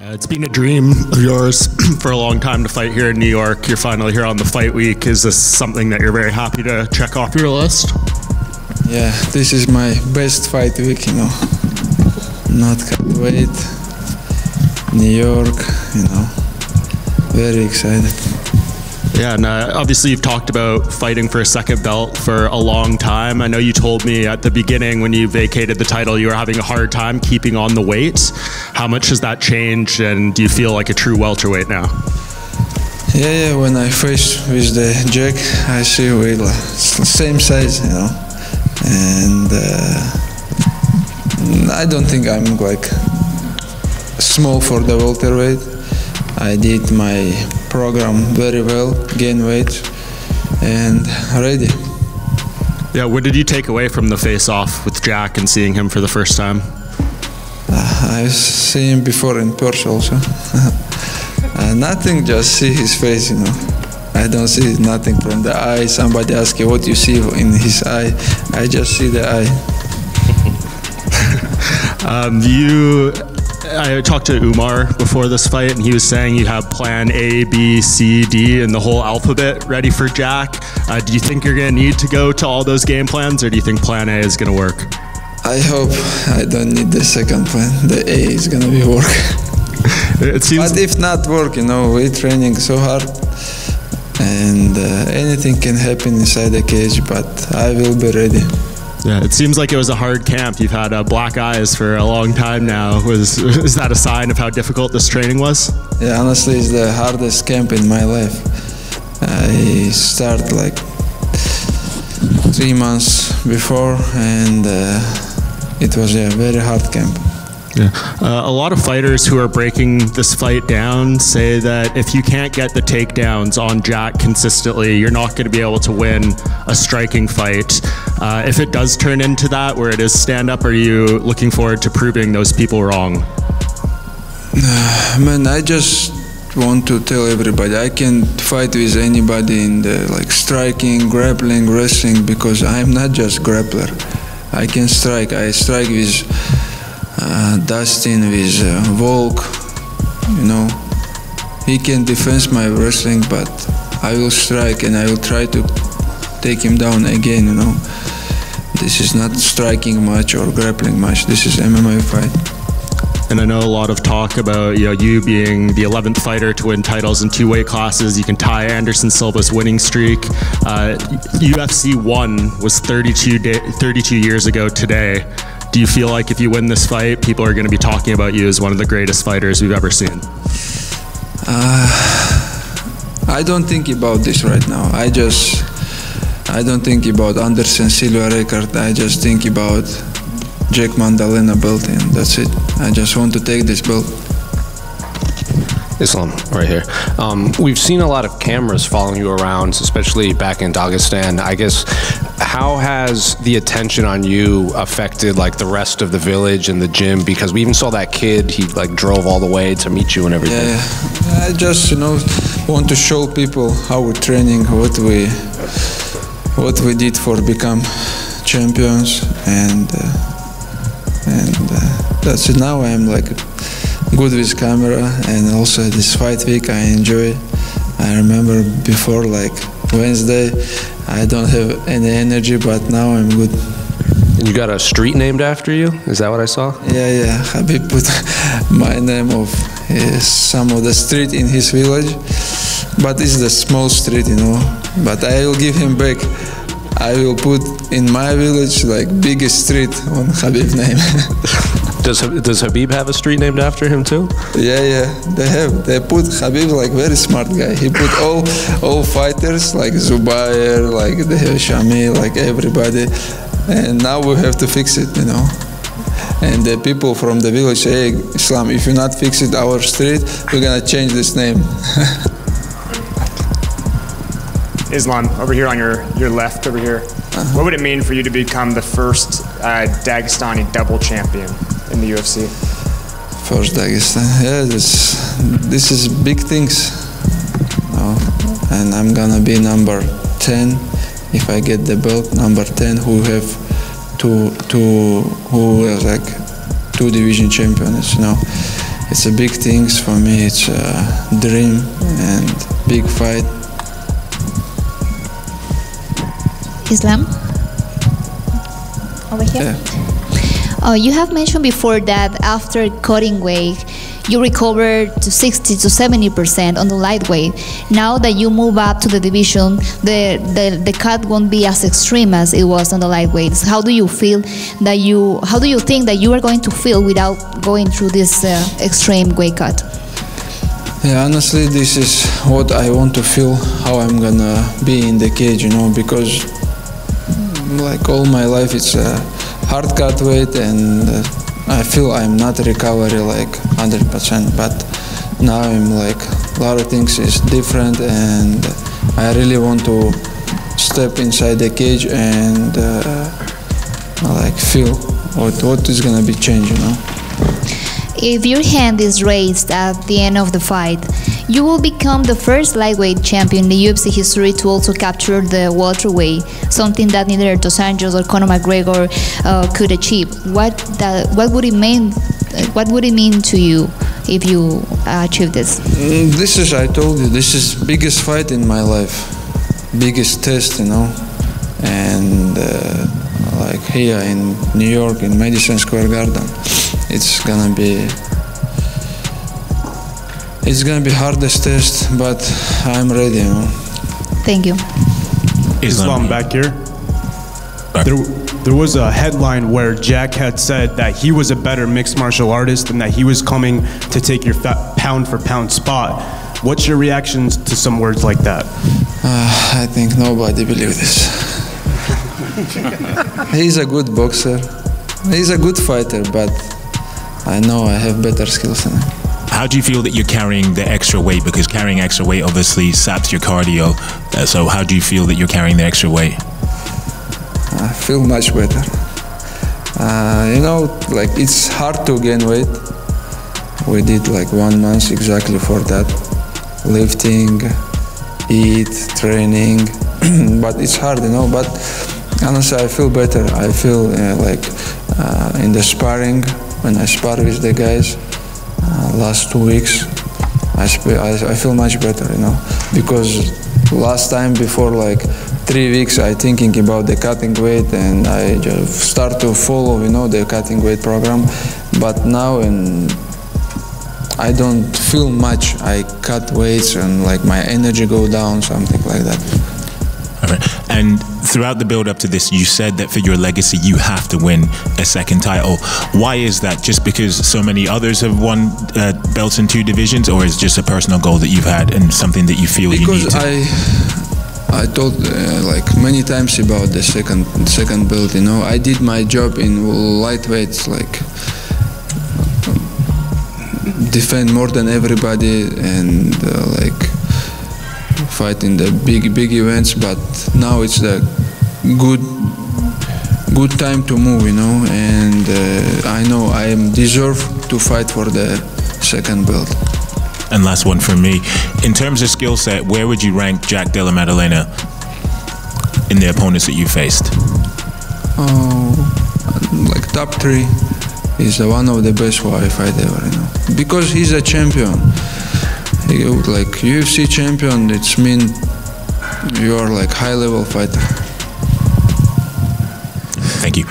It's been a dream of yours for a long time to fight here in New York. You're finally here on the fight week. Is this something that you're very happy to check off your list? Yeah, this is my best fight week, Not cut weight, New York, Very excited. Yeah, and obviously you've talked about fighting for a second belt for a long time. I know you told me at the beginning when you vacated the title you were having a hard time keeping on the weight. How much has that changed, and do you feel like a true welterweight now? Yeah, when I faced with the Jack, I see we same size, and I don't think I'm small for the welterweight. I did my program very well, gain weight, and ready. Yeah, what did you take away from the face-off with Jack and seeing him for the first time? I've seen him before in Perth also. Nothing, just see his face, I don't see nothing from the eye. Somebody asks you what you see in his eye. I just see the eye. I talked to Umar before this fight, and he was saying you have plan A, B, C, D, and the whole alphabet ready for Jack. Do you think you're going to need to go to all those game plans, or do you think plan A is going to work? I hope I don't need the second plan. The A is going to be work. It seems. But if not work, we're training so hard, and anything can happen inside the cage, but I will be ready. Yeah, it seems like it was a hard camp. You've had black eyes for a long time now. Is that a sign of how difficult this training was? Yeah, honestly, it's the hardest camp in my life. I started 3 months before, and it was a very hard camp. Yeah. A lot of fighters who are breaking this fight down say that if you can't get the takedowns on Jack consistently, you're not going to be able to win a striking fight. If it does turn into that, where it is stand-up, are you looking forward to proving those people wrong? Man, I just want to tell everybody I can fight with anybody in the striking, grappling, wrestling, because I'm not just grappler. I can strike. I strike with Dustin, with Volk, He can defend my wrestling, but I will strike and I will try to take him down again, This is not striking match or grappling match. This is MMA fight. And I know a lot of talk about you being the 11th fighter to win titles in 2 weight classes. You can tie Anderson Silva's winning streak. UFC 1 was 32 years ago today. Do you feel like if you win this fight, people are going to be talking about you as one of the greatest fighters we've ever seen? I don't think about this right now. I don't think about Anderson Silva record. I just think about Jack Maddalena belt, and that's it. I just want to take this belt. Islam, right here. We've seen a lot of cameras following you around, especially back in Dagestan. I guess, how has the attention on you affected the rest of the village and the gym? Because we even saw that kid, he drove all the way to meet you and everything. Yeah, I just want to show people how we're training, what we did for become champions, and that's it. Now I'm good with camera, and also this fight week I enjoy. I remember before Wednesday I don't have any energy, but now I'm good. You got a street named after you? Is that what I saw? Yeah. Khabib put my name of some of the street in his village, but it's the small street, But I will give him back. I will put in my village biggest street on Khabib's name. Does Khabib have a street named after him too? Yeah, they have. They put Khabib very smart guy. He put all fighters Zubair, they have Shami, everybody. And now we have to fix it, And the people from the village say, hey, Islam, if you not fix it our street, we're gonna change this name. Islam, over here on your left over here. What would it mean for you to become the first Dagestani double champion in the UFC? First Dagestan, yeah, this is big things. And I'm gonna be number 10 if I get the belt. Number 10 who have two division champions, it's a big things for me. It's a dream and big fight. Islam? Over here? Yeah. You have mentioned before that after cutting weight, you recovered to 60 to 70% on the lightweight. Now that you move up to the division, the cut won't be as extreme as it was on the lightweights. How do you think that you are going to feel without going through this extreme weight cut? Yeah, honestly, this is what I want to feel, how I'm gonna be in the cage, you know, because like all my life it's a hard cut weight, and I feel I'm not recovery like 100%, but now I'm like a lot of things is different, and I really want to step inside the cage and like feel what is gonna be changed, you know. If your hand is raised at the end of the fight, you will become the first lightweight champion in the UFC history to also capture the welterweight, something that neither Dos Anjos or Conor McGregor could achieve. What would it mean? What would it mean to you if you achieve this? This is, I told you, this is biggest fight in my life, biggest test, you know, and like here in New York in Madison Square Garden, it's gonna be hardest test, but I'm ready, you know. Thank you. Islam back here. There was a headline where Jack had said that he was a better mixed martial artist and that he was coming to take your pound for pound spot. What's your reactions to some words like that? I think nobody believes this. He's a good boxer. He's a good fighter, but I know I have better skills than him. How do you feel that you're carrying the extra weight? Because carrying extra weight obviously saps your cardio. So how do you feel that you're carrying the extra weight? I feel much better. You know, like it's hard to gain weight. We did like 1 month exactly for that. Lifting, eat, training, but it's hard, you know. But honestly, I feel better. I feel like in the sparring, when I spar with the guys, last 2 weeks, I feel much better, you know, because last time before like 3 weeks I thinking about the cutting weight, and I just start to follow, you know, the cutting weight program, but now I don't feel much. I cut weights and like my energy go down, something like that. All right. And throughout the build up to this, you said that for your legacy, you have to win a second title. Why is that? Just because so many others have won belts in 2 divisions, or is it just a personal goal that you've had and something that you feel you need to? Because I told like many times about the second belt, you know. I did my job in lightweights, like defend more than everybody and like fight in the big events, but now it's the good time to move, you know, and I know I am deserve to fight for the second belt. And last one for me, in terms of skill set, where would you rank Jack Della Maddalena in the opponents that you faced? Like top 3. He's one of the best who I fight ever, you know, because he's a champion. Like UFC champion, it's mean you are like high level fighter. Thank you.